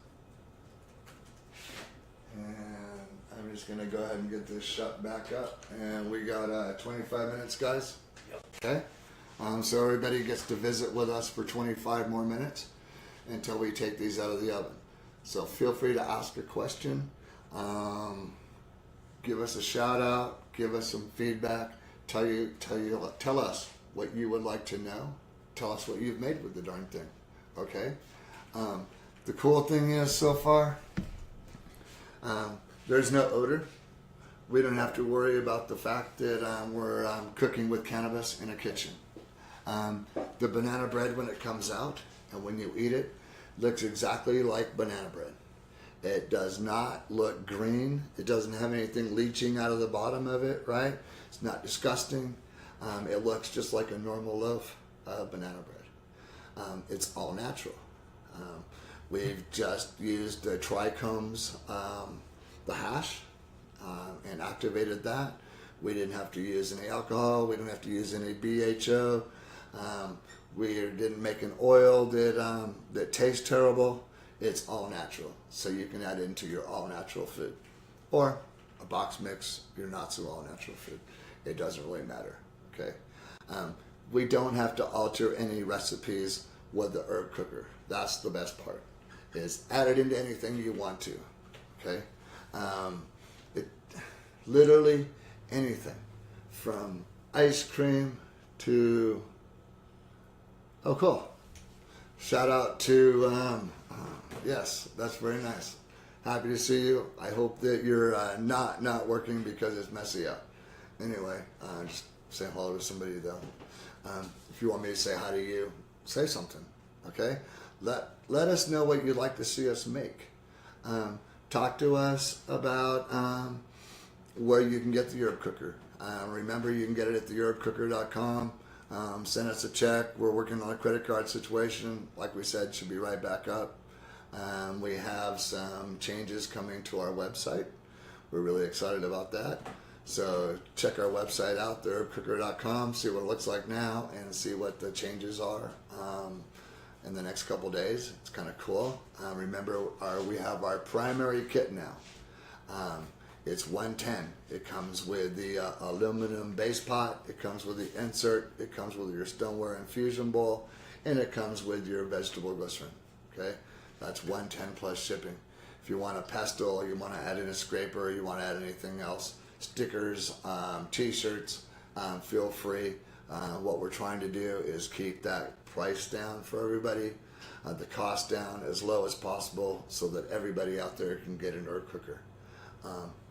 And I'm just going to go ahead and get this shut back up. And we got 25 minutes, guys. Yep. Okay? So everybody gets to visit with us for 25 more minutes until we take these out of the oven. So feel free to ask a question. Give us a shout out. Give us some feedback. Tell us what you would like to know. Tell us what you've made with the darn thing. Okay? The cool thing is so far, there's no odor. We don't have to worry about the fact that we're cooking with cannabis in a kitchen. The banana bread, when it comes out and when you eat it, looks exactly like banana bread. It does not look green. It doesn't have anything leaching out of the bottom of it, right? It's not disgusting. It looks just like a normal loaf of banana bread. It's all natural. We've just used the trichomes, the hash, and activated that. We didn't have to use any alcohol. We didn't have to use any BHO. We didn't make an oil that tastes terrible. It's all natural. So you can add into your all natural food. Or a box mix, your not so all natural food. It doesn't really matter, okay? We don't have to alter any recipes with the herb cooker. That's the best part, is add it into anything you want to, okay? Literally anything, from ice cream to, oh cool, shout out to, yes, that's very nice. Happy to see you. I hope that you're not working because it's messy out. Anyway, just say hello to somebody though. If you want me to say hi to you, say something, okay? Let us know what you'd like to see us make. Talk to us about where you can get the herb cooker. Remember, you can get it at theherbcooker.com. Send us a check. We're working on a credit card situation. Like we said, should be right back up. We have some changes coming to our website. We're really excited about that. So check our website out, theherbcooker.com, see what it looks like now, and see what the changes are in the next couple days. It's kind of cool. Remember, we have our primary kit now. It's 110. It comes with the aluminum base pot. It comes with the insert. It comes with your stoneware infusion bowl, and it comes with your vegetable glycerin. Okay, that's 110 plus shipping. If you want a pestle, you want to add in a scraper, you want to add anything else, stickers, t-shirts, feel free. What we're trying to do is keep that price down for everybody, the cost down as low as possible so that everybody out there can get an herb cooker.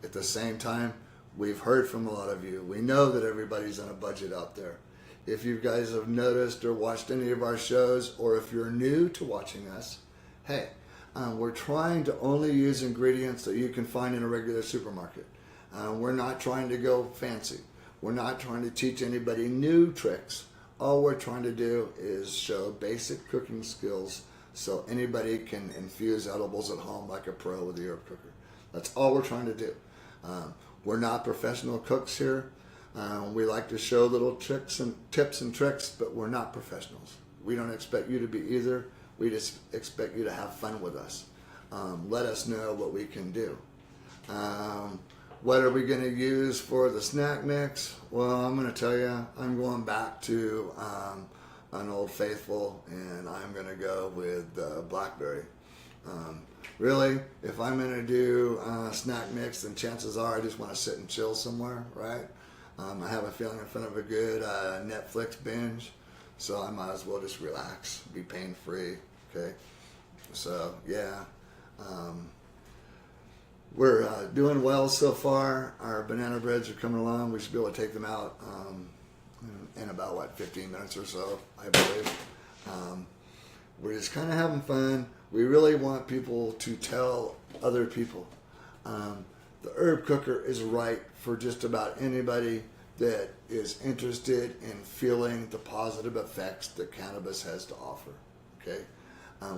At the same time, we've heard from a lot of you. We know that everybody's on a budget out there. If you guys have noticed or watched any of our shows, or if you're new to watching us, hey, we're trying to only use ingredients that you can find in a regular supermarket. We're not trying to go fancy. We're not trying to teach anybody new tricks. All we're trying to do is show basic cooking skills so anybody can infuse edibles at home like a pro with the herb cooker. That's all we're trying to do. We're not professional cooks here. We like to show little tricks and tips and tricks, but we're not professionals. We don't expect you to be either. We just expect you to have fun with us. Let us know what we can do. What are we going to use for the snack mix? Well, I'm going to tell you, I'm going back to an old faithful, and I'm going to go with blackberry. Really, if I'm going to do a snack mix, then chances are I just want to sit and chill somewhere, right? I have a feeling in front of a good Netflix binge, so I might as well just relax, be pain-free, okay? So, yeah. We're doing well so far. Our banana breads are coming along. We should be able to take them out in about, 15 minutes or so, I believe. We're just kind of having fun. We really want people to tell other people. The herb cooker is right for just about anybody that is interested in feeling the positive effects that cannabis has to offer, okay?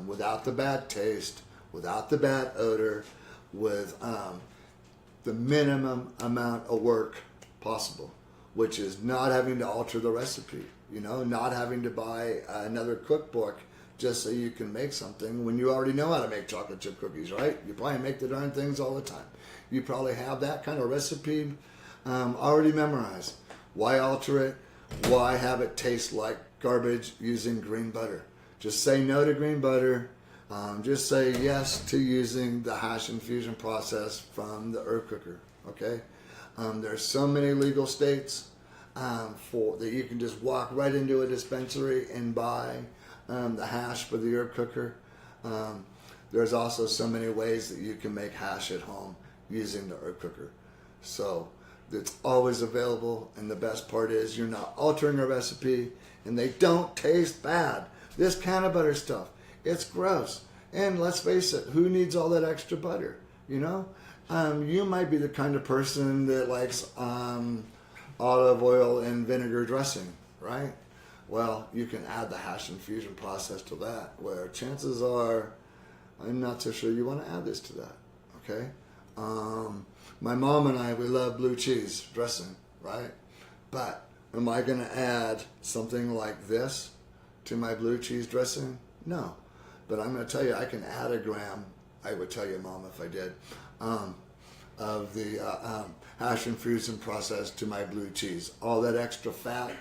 Without the bad taste, without the bad odor, with the minimum amount of work possible, which is not having to alter the recipe, not having to buy another cookbook just so you can make something when you already know how to make chocolate chip cookies, right? You probably make the darn things all the time. You probably have that kind of recipe already memorized. Why alter it? Why have it taste like garbage using green butter? Just say no to green butter. Just say yes to using the hash infusion process from the herb cooker, okay? There's so many legal states that you can just walk right into a dispensary and buy the hash for the herb cooker. There's also so many ways that you can make hash at home using the herb cooker. So it's always available, and the best part is you're not altering a recipe, and they don't taste bad. This can of butter stuff, it's gross. And let's face it, who needs all that extra butter? You might be the kind of person that likes olive oil and vinegar dressing, right? Well, you can add the hash infusion process to that, where chances are, I'm not so sure you want to add this to that, okay? My mom and I, we love blue cheese dressing, right? But am I going to add something like this to my blue cheese dressing? No. But I'm going to tell you, I can add a gram, I would tell you, Mom, if I did, of the hash infusion process to my blue cheese. All that extra fat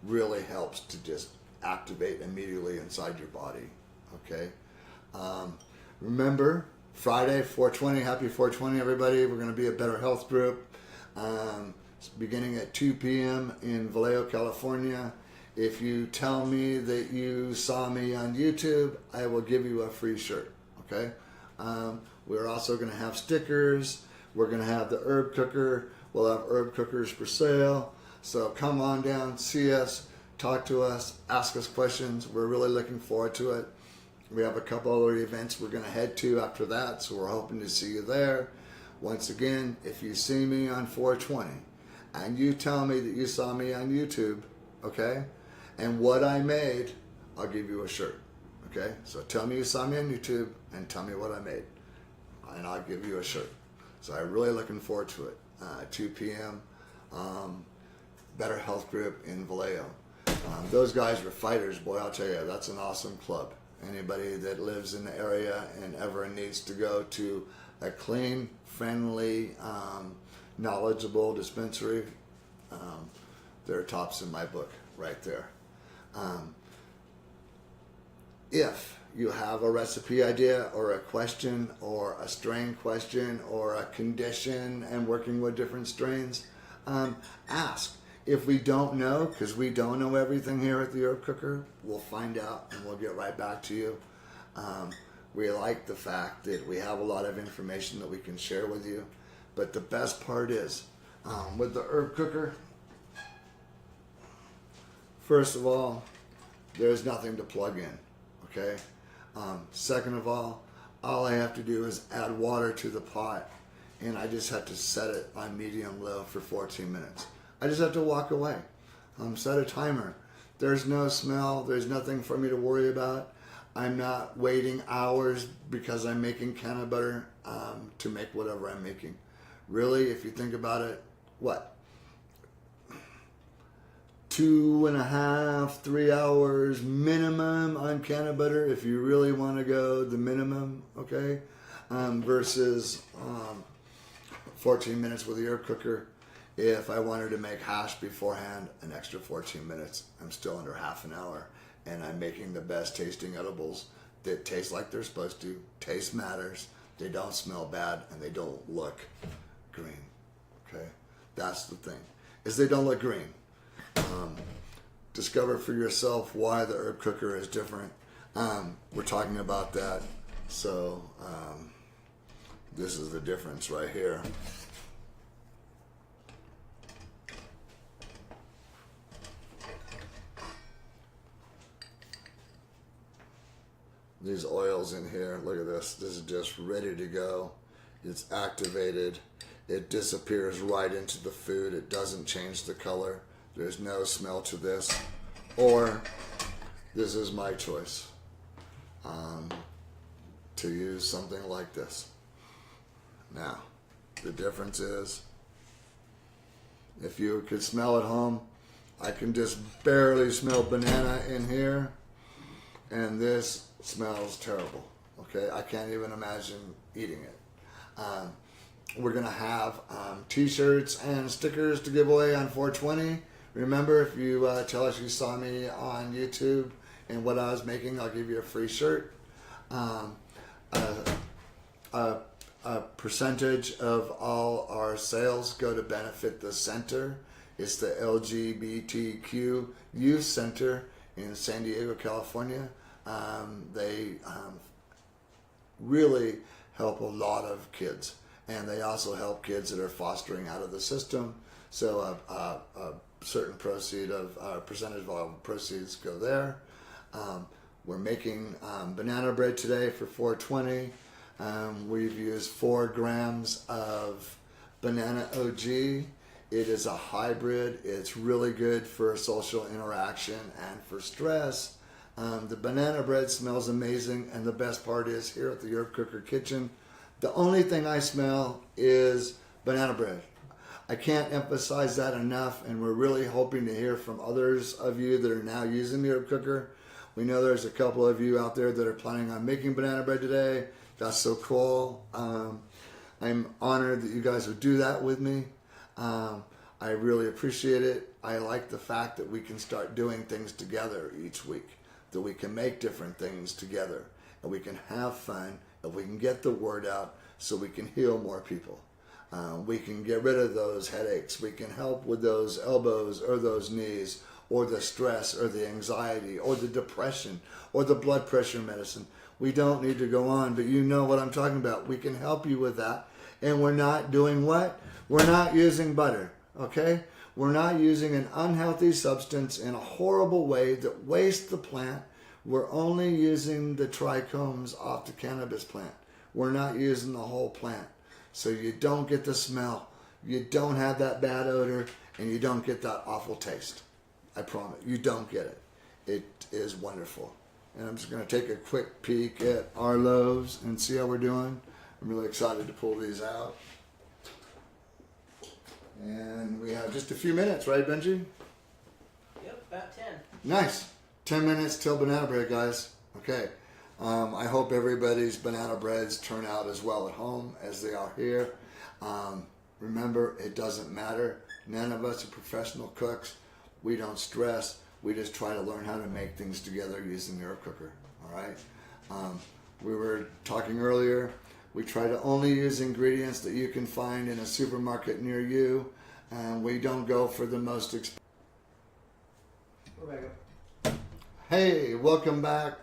really helps to just activate immediately inside your body, okay? Remember, Friday, 420, happy 420, everybody. We're going to be at Better Health Group. It's beginning at 2 p.m. in Vallejo, California. If you tell me that you saw me on YouTube, I will give you a free shirt, okay? We're also going to have stickers. We're going to have the herb cooker. We'll have herb cookers for sale. So come on down, see us, talk to us, ask us questions. We're really looking forward to it. We have a couple other events we're going to head to after that, so we're hoping to see you there. Once again, if you see me on 420 and you tell me that you saw me on YouTube, okay, and what I made, I'll give you a shirt, okay? So tell me you saw me on YouTube and tell me what I made, and I'll give you a shirt. So I'm really looking forward to it. 2 p.m., Better Health Group in Vallejo. Those guys were fighters, boy, I'll tell you, that's an awesome club. Anybody that lives in the area and ever needs to go to a clean, friendly, knowledgeable dispensary, they're tops in my book right there. If you have a recipe idea or a question or a strain question or a condition and working with different strains, ask. If we don't know, because we don't know everything here at the Herb Cooker, we'll find out and we'll get right back to you. We like the fact that we have a lot of information that we can share with you. But the best part is, with the herb cooker, first of all, there's nothing to plug in, okay? Second of all I have to do is add water to the pot, and I just have to set it on medium-low for 14 minutes. I just have to walk away. Set a timer. There's no smell. There's nothing for me to worry about. I'm not waiting hours because I'm making canna butter to make whatever I'm making. Really, if you think about it, what? 2.5, 3 hours minimum on canna butter if you really want to go the minimum, okay? Versus 14 minutes with the herb cooker. If I wanted to make hash beforehand, an extra 14 minutes. I'm still under half an hour, and I'm making the best tasting edibles that taste like they're supposed to. Taste matters. They don't smell bad, and they don't look green. Okay, that's the thing. Is they don't look green. Discover for yourself why the herb cooker is different. We're talking about that. So this is the difference right here. These oils in here, look at this. This is just ready to go. It's activated. It disappears right into the food. It doesn't change the color. There's no smell to this. Or this is my choice to use something like this. Now, the difference is, if you could smell at home, I can just barely smell banana in here, and this smells terrible. Okay, I can't even imagine eating it. We're gonna have t-shirts and stickers to give away on 420. Remember, if you tell us you saw me on YouTube and what I was making, I'll give you a free shirt. A percentage of all our sales go to benefit the center. It's the LGBTQ Youth Center in San Diego, California. They really help a lot of kids, and they also help kids that are fostering out of the system. So a certain percentage of all proceeds go there. We're making banana bread today for 420. We've used 4 grams of banana OG. It is a hybrid. It's really good for social interaction and for stress. The banana bread smells amazing, and the best part is, here at the Herb Cooker Kitchen, the only thing I smell is banana bread. I can't emphasize that enough, and we're really hoping to hear from others of you that are now using the Herb Cooker. We know there's a couple of you out there that are planning on making banana bread today. That's so cool. I'm honored that you guys would do that with me. I really appreciate it. I like the fact that we can start doing things together each week, that we can make different things together, and we can have fun, and we can get the word out so we can heal more people. We can get rid of those headaches. We can help with those elbows or those knees, or the stress or the anxiety or the depression or the blood pressure medicine. We don't need to go on, but you know what I'm talking about. We can help you with that. And we're not doing what? We're not using butter, okay? We're not using an unhealthy substance in a horrible way that wastes the plant. We're only using the trichomes off the cannabis plant. We're not using the whole plant. So you don't get the smell, you don't have that bad odor, and you don't get that awful taste. I promise, you don't get it. It is wonderful. And I'm just going to take a quick peek at our loaves and see how we're doing. I'm really excited to pull these out. And we have just a few minutes, right, Benji? Yep, about 10. Nice. 10 minutes till banana bread, guys. Okay. I hope everybody's banana breads turn out as well at home as they are here. Remember, it doesn't matter. None of us are professional cooks. We don't stress. We just try to learn how to make things together using the herb cooker. All right. We were talking earlier. We try to only use ingredients that you can find in a supermarket near you, and we don't go for the most expensive. We're back up. Hey, welcome back.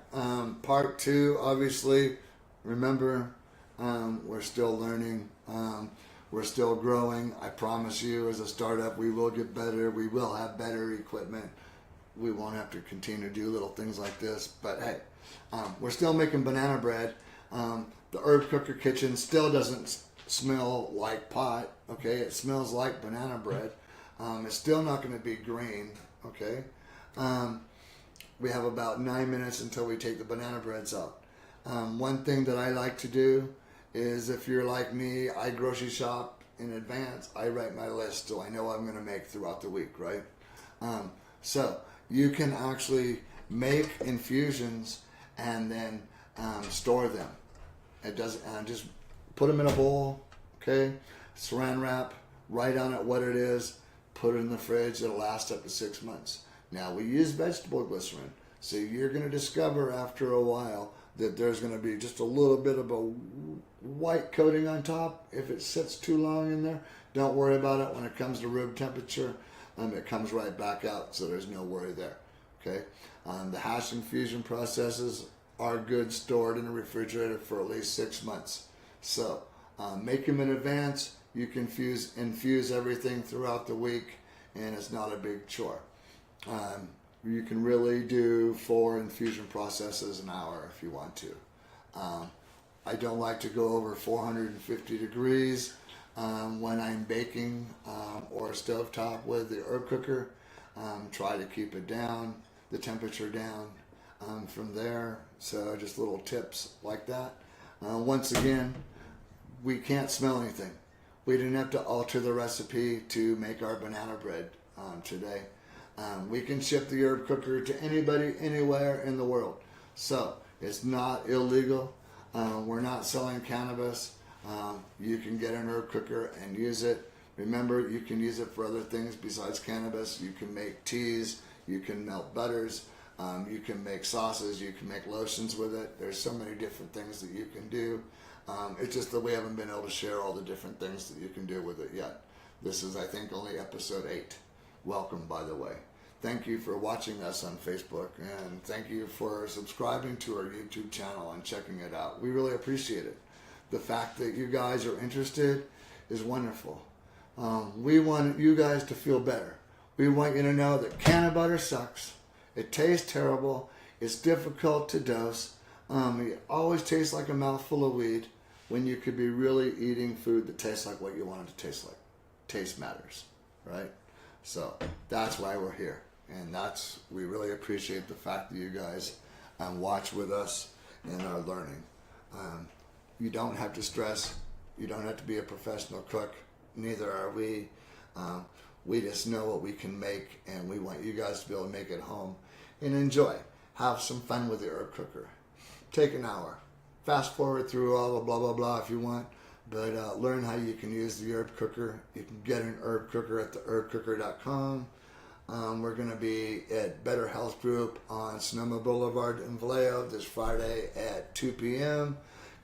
Part 2, obviously. Remember, we're still learning. We're still growing. I promise you, as a startup, we will get better. We will have better equipment. We won't have to continue to do little things like this. But hey, we're still making banana bread. The herb cooker kitchen still doesn't smell like pot. Okay, it smells like banana bread. It's still not going to be green. Okay. We have about 9 minutes until we take the banana breads out. One thing that I like to do is, if you're like me, I grocery shop in advance. I write my list so I know what I'm going to make throughout the week, right? So you can actually make infusions and then store them. It doesn't just put them in a bowl, okay? Saran wrap, write on it what it is, put it in the fridge. It'll last up to 6 months. Now we use vegetable glycerin, so you're going to discover after a while that there's going to be just a little bit of a white coating on top. If it sits too long in there, don't worry about it. When it comes to room temperature, it comes right back out, so there's no worry there. Okay, the hash infusion processes are good stored in a refrigerator for at least 6 months. So make them in advance. You can infuse everything throughout the week, and it's not a big chore. You can really do 4 infusion processes an hour if you want to. I don't like to go over 450 degrees when I'm baking or stovetop with the herb cooker. Try to keep it down, the temperature down from there. So just little tips like that. Once again, we can't smell anything. We didn't have to alter the recipe to make our banana bread today. We can ship the herb cooker to anybody, anywhere in the world. So it's not illegal. We're not selling cannabis. You can get an herb cooker and use it. Remember, you can use it for other things besides cannabis. You can make teas. You can melt butters. You can make sauces. You can make lotions with it. There's so many different things that you can do. It's just that we haven't been able to share all the different things that you can do with it yet. This is, I think, only episode 8. Welcome, by the way. Thank you for watching us on Facebook, and thank you for subscribing to our YouTube channel and checking it out. We really appreciate it. The fact that you guys are interested is wonderful. We want you guys to feel better. We want you to know that canna butter sucks. It tastes terrible. It's difficult to dose. It always tastes like a mouthful of weed when you could be really eating food that tastes like what you want it to taste like. Taste matters, right? So that's why we're here. And we really appreciate the fact that you guys watch with us and are learning. You don't have to stress. You don't have to be a professional cook. Neither are we. We just know what we can make, and we want you guys to be able to make it home and enjoy. Have some fun with the herb cooker. Take an hour. Fast forward through all the blah, blah, blah if you want, but learn how you can use the herb cooker. You can get an herb cooker at theherbcooker.com. We're going to be at Better Health Group on Sonoma Boulevard in Vallejo this Friday at 2 p.m.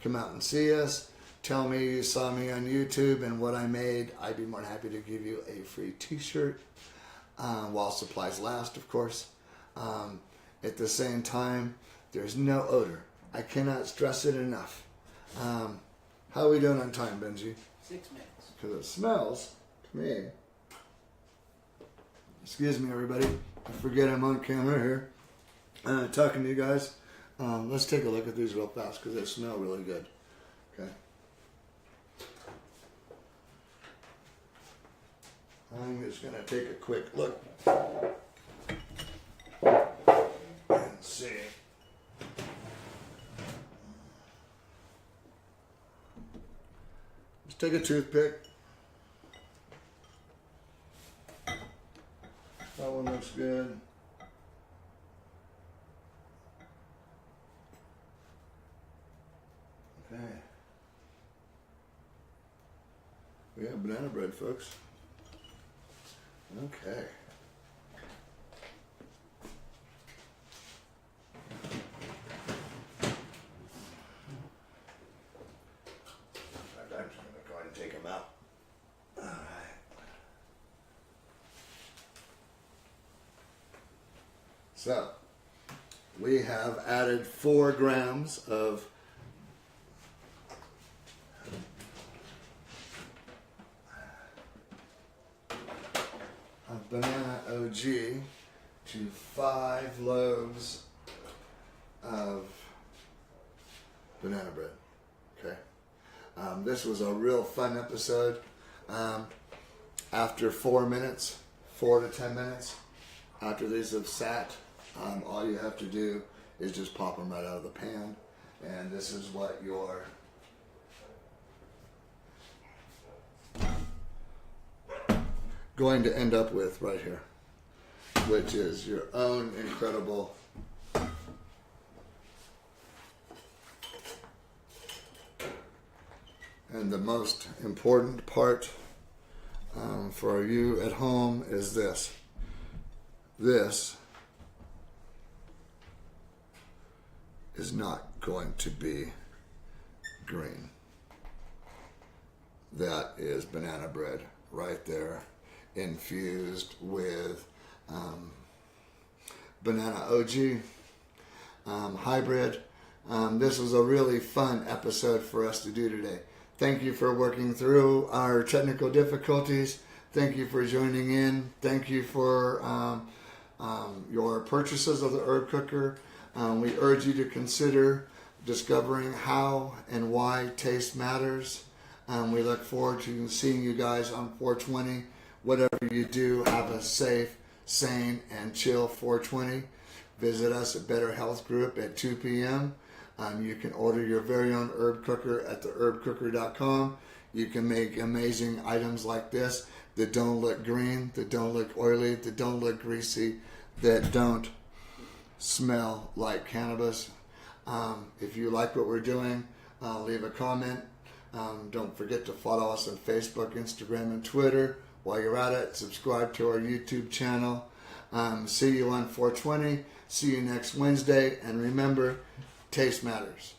Come out and see us. Tell me you saw me on YouTube and what I made. I'd be more than happy to give you a free t-shirt while supplies last, of course. At the same time, there's no odor. I cannot stress it enough. How are we doing on time, Benji? 6 minutes. Because it smells to me. Excuse me, everybody. I forget I'm on camera here. Talking to you guys. Let's take a look at these real fast because they smell really good. Okay. I'm just going to take a quick look and see. Just take a toothpick. That one looks good. Okay. We have banana bread, folks. Okay. I'm just going to go ahead and take them out. All right. So, we have added 4 grams of OG to 5 loaves of banana bread. Okay. This was a real fun episode. After 4 to 10 minutes, after these have sat, all you have to do is just pop them right out of the pan. And this is what your going to end up with right here, which is your own incredible and the most important part for you at home is this. This is not going to be green. That is banana bread right there, infused with banana OG hybrid. This was a really fun episode for us to do today. Thank you for working through our technical difficulties. Thank you for joining in. Thank you for your purchases of the herb cooker. We urge you to consider discovering how and why taste matters. We look forward to seeing you guys on 420. Whatever you do, have a safe, sane, and chill 420. Visit us at Better Health Group at 2 p.m. You can order your very own herb cooker at theherbcooker.com. You can make amazing items like this that don't look green, that don't look oily, that don't look greasy, that don't smell like cannabis. If you like what we're doing, leave a comment. Don't forget to follow us on Facebook, Instagram, and Twitter. While you're at it, subscribe to our YouTube channel. See you on 420. See you next Wednesday. And remember, taste matters.